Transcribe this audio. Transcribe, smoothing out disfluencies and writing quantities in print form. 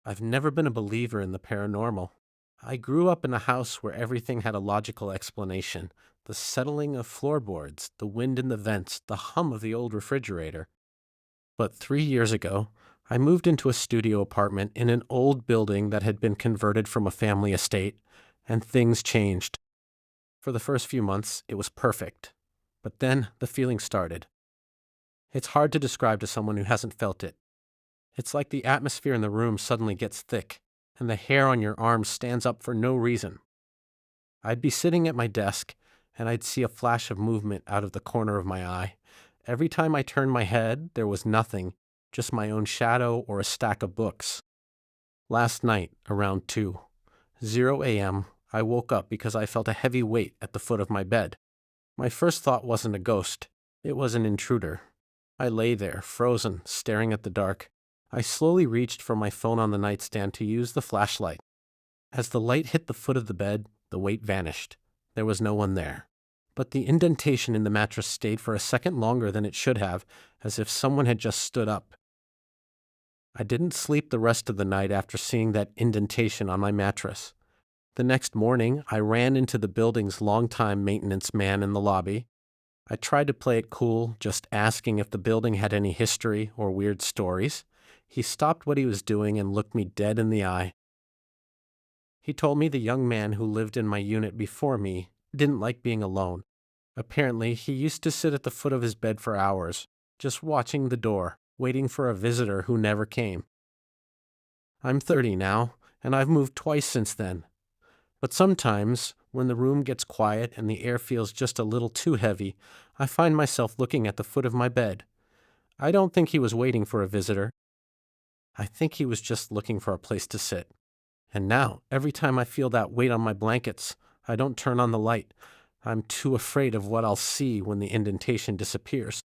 I've never been a believer in the paranormal. I grew up in a house where everything had a logical explanation: the settling of floorboards, the wind in the vents, the hum of the old refrigerator. But 3 years ago, I moved into a studio apartment in an old building that had been converted from a family estate, and things changed. For the first few months, it was perfect. But then the feeling started. It's hard to describe to someone who hasn't felt it. It's like the atmosphere in the room suddenly gets thick, and the hair on your arms stands up for no reason. I'd be sitting at my desk, and I'd see a flash of movement out of the corner of my eye. Every time I turned my head, there was nothing, just my own shadow or a stack of books. Last night, around 2:00 a.m., I woke up because I felt a heavy weight at the foot of my bed. My first thought wasn't a ghost, it was an intruder. I lay there, frozen, staring at the dark. I slowly reached for my phone on the nightstand to use the flashlight. As the light hit the foot of the bed, the weight vanished. There was no one there. But the indentation in the mattress stayed for a second longer than it should have, as if someone had just stood up. I didn't sleep the rest of the night after seeing that indentation on my mattress. The next morning, I ran into the building's longtime maintenance man in the lobby. I tried to play it cool, just asking if the building had any history or weird stories. He stopped what he was doing and looked me dead in the eye. He told me the young man who lived in my unit before me didn't like being alone. Apparently, he used to sit at the foot of his bed for hours, just watching the door, waiting for a visitor who never came. I'm 30 now, and I've moved twice since then. But sometimes, when the room gets quiet and the air feels just a little too heavy, I find myself looking at the foot of my bed. I don't think he was waiting for a visitor. I think he was just looking for a place to sit. And now, every time I feel that weight on my blankets, I don't turn on the light. I'm too afraid of what I'll see when the indentation disappears.